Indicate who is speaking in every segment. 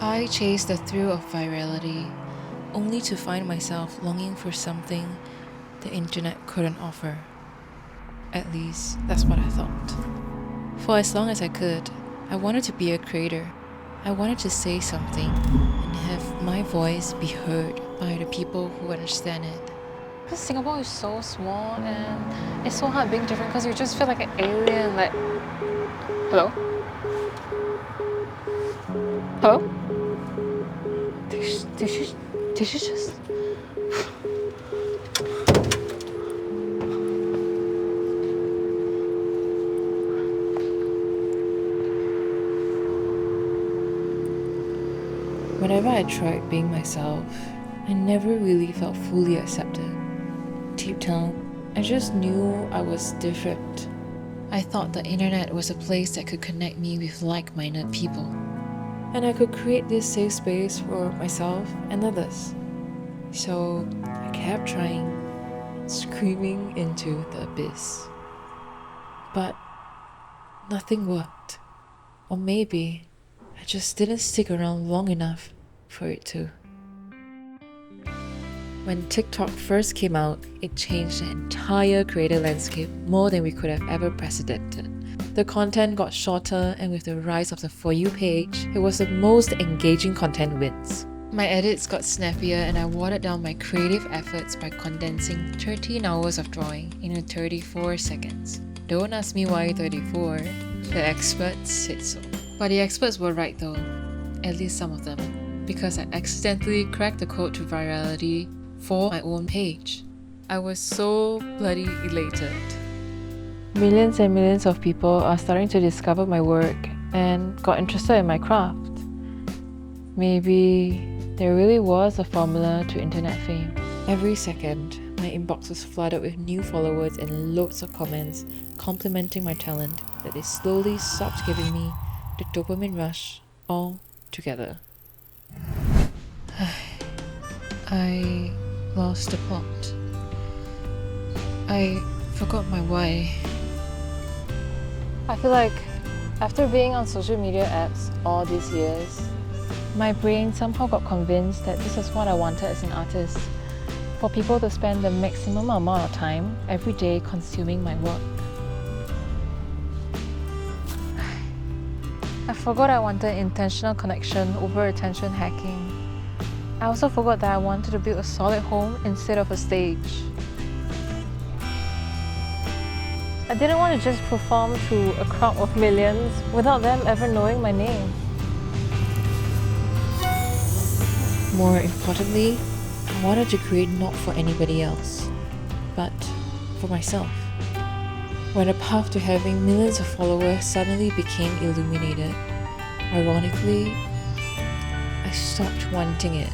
Speaker 1: I chased the thrill of virality, only to find myself longing for something the internet couldn't offer. At least, that's what I thought. For as long as I could, I wanted to be a creator. I wanted to say something and have my voice be heard by the people who understand it.
Speaker 2: Because Singapore is so small and it's so hard being different because you just feel like an alien. Like, hello? Hello? Did she just?
Speaker 1: Whenever I tried being myself, I never really felt fully accepted. Deep down, I just knew I was different. I thought the internet was a place that could connect me with like-minded people, and I could create this safe space for myself and others. So I kept trying, screaming into the abyss. But nothing worked. Or maybe I just didn't stick around long enough for it to. When TikTok first came out, it changed the entire creator landscape more than we could have ever precedented. The content got shorter, and with the rise of the For You page, it was the most engaging content wins. My edits got snappier, and I watered down my creative efforts by condensing 13 hours of drawing into 34 seconds. Don't ask me why 34, the experts said so. But the experts were right though, at least some of them, because I accidentally cracked the code to virality for my own page. I was so bloody elated. Millions and millions of people are starting to discover my work and got interested in my craft. Maybe there really was a formula to internet fame. Every second, my inbox was flooded with new followers and loads of comments complimenting my talent that they slowly stopped giving me the dopamine rush all together. I lost the plot. I forgot my why.
Speaker 2: I feel like after being on social media apps all these years, my brain somehow got convinced that this is what I wanted as an artist. For people to spend the maximum amount of time every day consuming my work. I forgot I wanted intentional connection over attention hacking. I also forgot that I wanted to build a solid home instead of a stage. I didn't want to just perform to a crowd of millions without them ever knowing my name.
Speaker 1: More importantly, I wanted to create not for anybody else, but for myself. When the path to having millions of followers suddenly became illuminated, ironically, I stopped wanting it.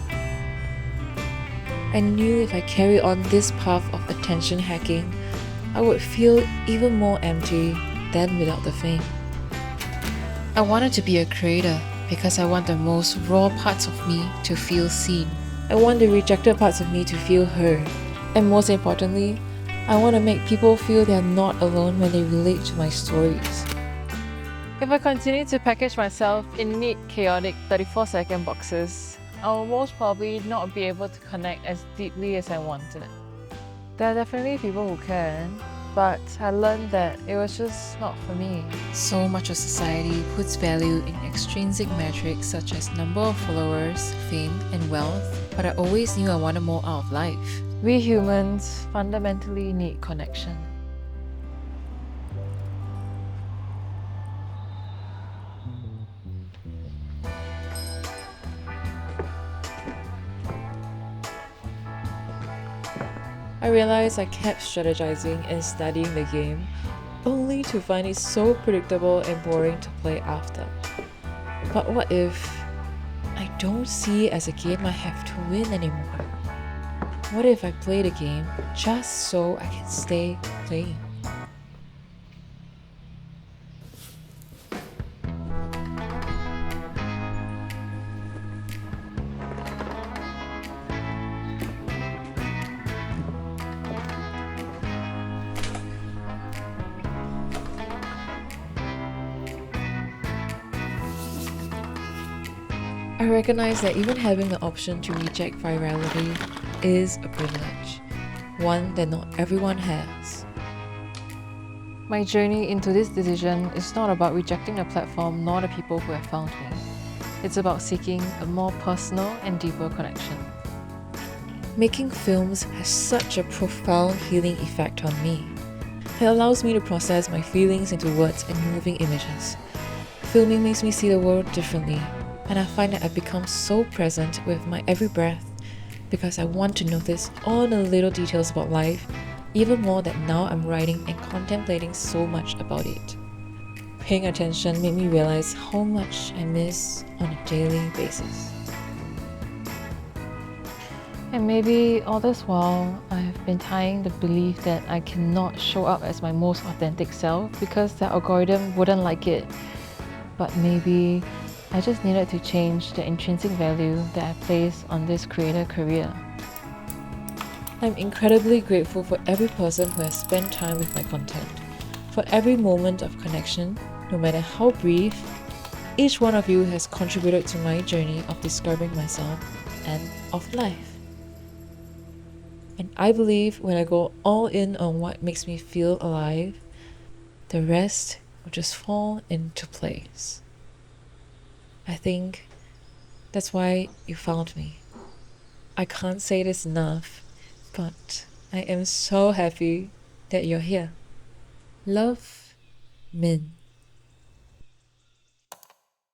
Speaker 1: I knew if I carried on this path of attention hacking, I would feel even more empty than without the fame. I wanted to be a creator because I want the most raw parts of me to feel seen. I want the rejected parts of me to feel heard. And most importantly, I want to make people feel they are not alone when they relate to my stories.
Speaker 2: If I continue to package myself in neat, chaotic 34-second boxes, I will most probably not be able to connect as deeply as I wanted. There are definitely people who can, but I learned that it was just not for me.
Speaker 1: So much of society puts value in extrinsic metrics such as number of followers, fame, and wealth, but I always knew I wanted more out of life.
Speaker 2: We humans fundamentally need connection.
Speaker 1: I realized I kept strategizing and studying the game, only to find it so predictable and boring to play after. But what if I don't see it as a game I have to win anymore? What if I play the game just so I can stay playing? I recognize that even having the option to reject virality is a privilege, one that not everyone has.
Speaker 2: My journey into this decision is not about rejecting the platform nor the people who have found me. It's about seeking a more personal and deeper connection.
Speaker 1: Making films has such a profound healing effect on me. It allows me to process my feelings into words and moving images. Filming makes me see the world differently, and I find that I've become so present with my every breath because I want to notice all the little details about life, even more that now I'm writing and contemplating so much about it. Paying attention made me realize how much I miss on a daily basis.
Speaker 2: And maybe all this while, I have been tying the belief that I cannot show up as my most authentic self because the algorithm wouldn't like it. But maybe I just needed to change the intrinsic value that I place on this creator career.
Speaker 1: I'm incredibly grateful for every person who has spent time with my content, for every moment of connection, no matter how brief. Each one of you has contributed to my journey of discovering myself and of life. And I believe when I go all in on what makes me feel alive, the rest will just fall into place. I think that's why you found me. I can't say this enough, but I am so happy that you're here. Love, Min.